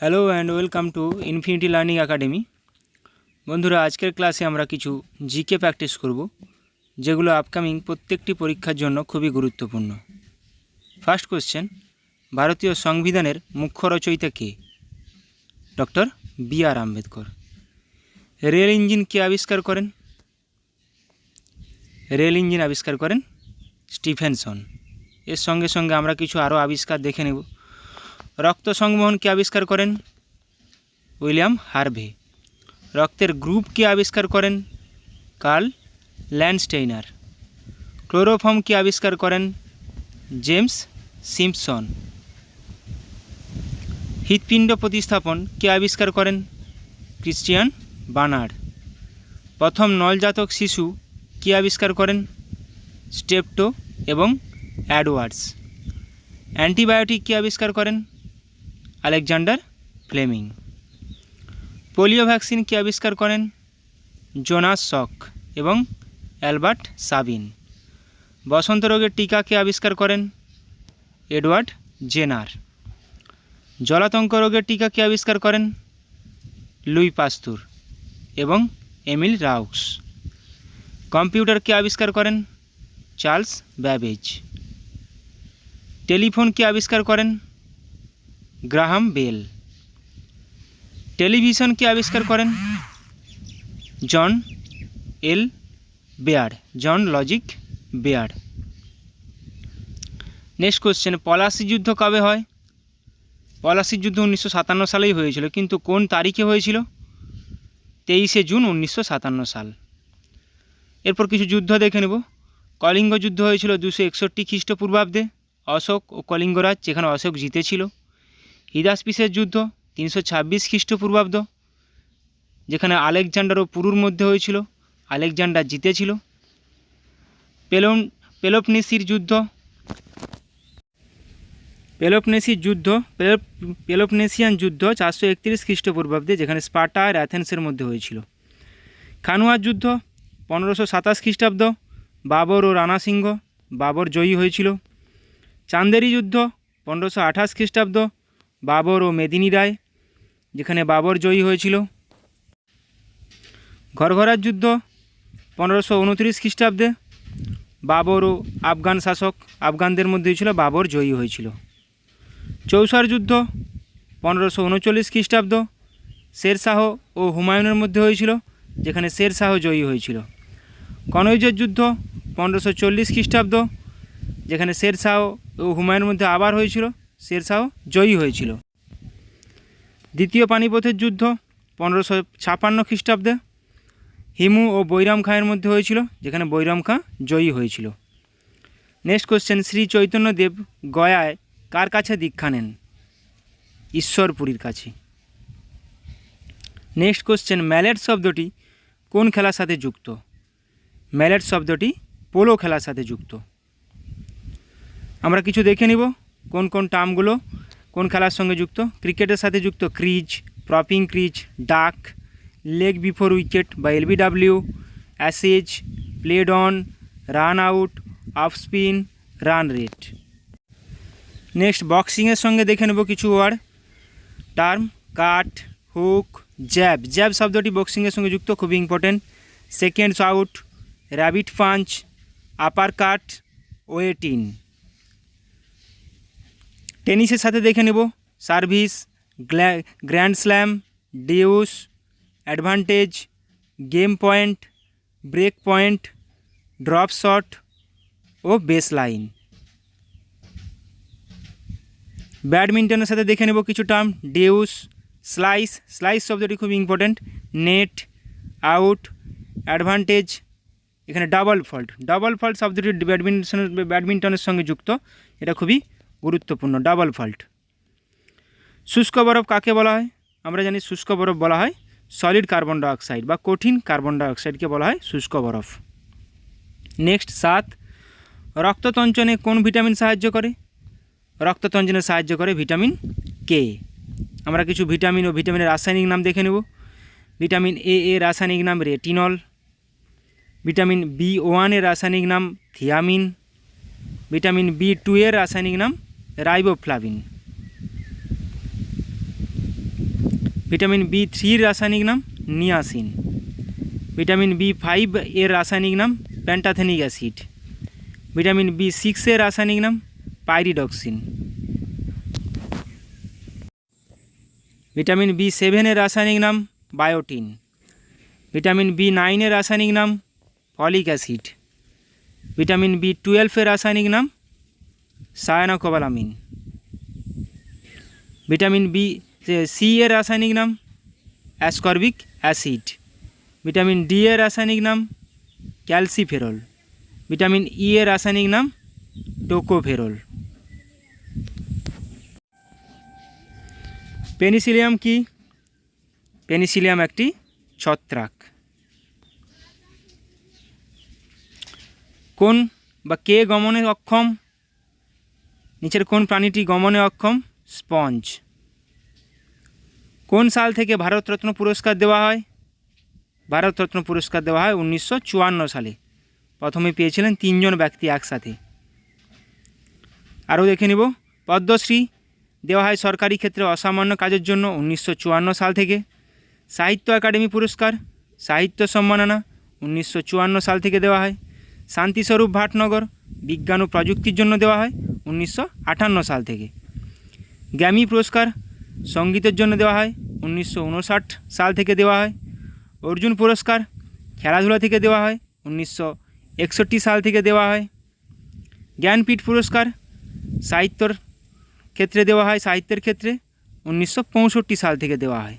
Hello and welcome to infinity learning academy. বন্ধুরা, আজকের ক্লাসে আমরা কিছু জিকে প্র্যাকটিস করব, যেগুলো আপকামিং প্রত্যেকটি পরীক্ষার জন্য খুবই গুরুত্বপূর্ণ। ফার্স্ট কোশ্চেন, ভারতীয় সংবিধানের মুখ্য রচয়িতা কে? Doctor B R. Ambedkar. Rail engine কে আবিষ্কার করেন? রেল ইঞ্জিন আবিষ্কার করেন স্টিফেনসন। এর সঙ্গে সঙ্গে আমরা কিছু আরও আবিষ্কার দেখে নেব। রক্ত সংবহন কে আবিষ্কার করেন? William Harvey. রক্তের গ্রুপ কে আবিষ্কার করেন? Karl Landsteiner. ক্লোরোফর্ম কে আবিষ্কার করেন? James Simpson. হৃৎপিণ্ড প্রতিস্থাপন কে আবিষ্কার করেন? Christian Barnard. প্রথম নলজাতক শিশু কে আবিষ্কার করেন? স্টেপটো এবং অ্যাডওয়ার্ডস। অ্যান্টিবায়োটিক কে আবিষ্কার করেন? Alexander Fleming. পোলিও ভ্যাকসিন কে আবিষ্কার করেন? জোনাস শক এবং অ্যালবার্ট সাবিন। বসন্ত রোগের টিকা কে আবিষ্কার করেন? Edward Jenner. জলাতঙ্ক রোগের টিকা কে আবিষ্কার করেন? লুই পাস্তুর এবং এমিল রাউক্স। কম্পিউটার কে আবিষ্কার করেন? Charles Babbage. টেলিফোন কে আবিষ্কার করেন? Graham bell. টেলিভিশন কে আবিষ্কার করেন? John L Baird, John Logie Baird. Next question, Palashi যুদ্ধ কবে হয়? পলাশির যুদ্ধ 1957 সালেই হয়েছিল, কিন্তু কোন তারিখে হয়েছিল? 23শে জুন 1957 সাল। এরপর কিছু যুদ্ধ দেখে নেব। কলিঙ্গ যুদ্ধ হয়েছিল 261 খ্রিস্টপূর্বাব্দে, অশোক ও কলিঙ্গরাজ, যেখানে অশোক জিতেছিল। হিদাসপিসের যুদ্ধ 326 খ্রিস্টপূর্বাব্দ, যেখানে আলেকজান্ডার ও পুরুর মধ্যে হয়েছিল, আলেকজান্ডার জিতেছিল। পেলোপনেসির যুদ্ধ পেলোপনেসিয়ান যুদ্ধ 431 খ্রিস্টপূর্বাব্দে, যেখানে স্পার্টা আর অ্যাথেন্সের মধ্যে হয়েছিল। খানুয়ার যুদ্ধ 1527 খ্রিস্টাব্দ, বাবর ও রানা সিংহ, বাবর জয়ী হয়েছিল। চান্দেরি যুদ্ধ 1528 খ্রিস্টাব্দ, বাবর ও মেদিনী রায়, যেখানে বাবর জয়ী হয়েছিল। ঘরঘরার যুদ্ধ 1529 খ্রিস্টাব্দে, বাবর ও আফগান শাসক, আফগানদের মধ্যে হয়েছিল, বাবর জয়ী হয়েছিল। চৌসার যুদ্ধ 1539 খ্রিস্টাব্দ, শেরশাহ ও হুমায়ুনের মধ্যে হয়েছিল, যেখানে শেরশাহ জয়ী হয়েছিল। কনৌজের যুদ্ধ 1540 খ্রিস্টাব্দ, যেখানে শেরশাহ ও হুমায়ুনের মধ্যে আবার হয়েছিল, শেরশাহ জয়ী হয়েছিল। দ্বিতীয় পানিপথের যুদ্ধ 1556 খ্রিস্টাব্দে, হিমু ও বৈরাম খাঁয়ের মধ্যে হয়েছিল, যেখানে বৈরাম খাঁ জয়ী হয়েছিল। নেক্সট কোশ্চেন, শ্রী চৈতন্যদেব গয়ায় কার কাছে দীক্ষা নেন? ঈশ্বরপুরীর কাছে। নেক্সট কোশ্চেন, ম্যালেট শব্দটি কোন খেলার সাথে যুক্ত? ম্যালেট শব্দটি পোলো খেলার সাথে যুক্ত। আমরা কিছু দেখে নিব কোন কোন টার্মগুলো কোন খেলার সঙ্গে যুক্ত। ক্রিকেটের সাথে যুক্ত ক্রিজ, প্রপিং crease, duck, leg before wicket বা LBW, Ashes, played on, run out, off spin, run rate. Next বক্সিংয়ের সঙ্গে দেখে নেব কিছু word term. Cut, hook, jab. Jab শব্দটি বক্সিংয়ের সঙ্গে যুক্ত, খুবই important. Seconds out, rabbit punch, upper cut, weigh in. টেনিসের সাথে দেখে নেব service, grand slam, deuce, advantage, game point, break point, drop shot ও বেস লাইন। ব্যাডমিন্টনের সাথে দেখে নেব কিছু টার্ম। ডিউস, স্লাইস, স্লাইস শব্দটি খুব ইম্পর্টেন্ট। নেট, আউট, অ্যাডভান্টেজ, এখানে ডাবল ফল্ট। ডাবল ফল্ট শব্দটি ব্যাডমিন্টনের সঙ্গে যুক্ত, এটা খুবই গুরুত্বপূর্ণ, ডাবল ফল্ট। শুষ্ক বরফ কাকে বলা হয়? আমরা জানি শুষ্ক বরফ বলা হয় সলিড কার্বন ডাইঅক্সাইড বা কঠিন কার্বন ডাইঅক্সাইডকে বলা হয় শুষ্ক বরফ। নেক্সট 7, রক্ততঞ্চনে কোন ভিটামিন সাহায্য করে? রক্ততঞ্চনে সাহায্য করে ভিটামিন কে। আমরা কিছু ভিটামিন ও ভিটামিনের রাসায়নিক নাম দেখে নেব। ভিটামিন এ এর রাসায়নিক নাম রেটিনল। ভিটামিন B1 এর রাসায়নিক নাম থিয়ামিন। ভিটামিন B2 এর রাসায়নিক নাম রাইবোফ্লাভিন। ভিটামিন B3 রাসায়নিক নাম নিয়াসিন। ভিটামিন B5 এর রাসায়নিক নাম প্যান্টাথেনিক অ্যাসিড। ভিটামিন B6 এর রাসায়নিক নাম পাইরিডক্সিন। ভিটামিন B7 এর রাসায়নিক নাম বায়োটিন। ভিটামিন B9 এর রাসায়নিক নাম ফলিক অ্যাসিড। ভিটামিন B12 এর রাসায়নিক নাম সায়ানোকোবালামিন। ভিটামিন C এর রাসায়নিক নাম অ্যাসকর্বিক অ্যাসিড। ভিটামিন D এর রাসায়নিক নাম ক্যালসিফেরল। ভিটামিন E এর রাসায়নিক নাম টোকোফেরল। পেনিসিলিয়াম কি? পেনিসিলিয়াম একটি ছত্রাক। কোন বা কে গমনে অক্ষম? নিচের কোন প্রাণীটি গমনে অক্ষম? স্পঞ্জ। কোন সাল থেকে ভারতরত্ন পুরস্কার দেওয়া হয়? ভারতরত্ন পুরস্কার দেওয়া হয় 1954 সালে। প্রথমে পেয়েছিলেন 3 জন ব্যক্তি একসাথে। আরও দেখে নেব, পদ্মশ্রী দেওয়া হয় সরকারি ক্ষেত্রে অসামান্য কাজের জন্য 1954 সাল থেকে। সাহিত্য একাডেমি পুরস্কার, সাহিত্য সম্মাননা 1954 সাল থেকে দেওয়া হয়। শান্তিস্বরূপ ভাটনগর বিজ্ঞান ও প্রযুক্তির জন্য দেওয়া হয় 1958 সাল থেকে। গ্র্যামি পুরস্কার সঙ্গীতের জন্য দেওয়া হয় 1959 সাল থেকে দেওয়া হয়। অর্জুন পুরস্কার খেলাধুলা থেকে দেওয়া হয় 1961 সাল থেকে দেওয়া হয়। জ্ঞানপীঠ পুরস্কার সাহিত্যর ক্ষেত্রে দেওয়া হয়, সাহিত্যের ক্ষেত্রে 1965 সাল থেকে দেওয়া হয়।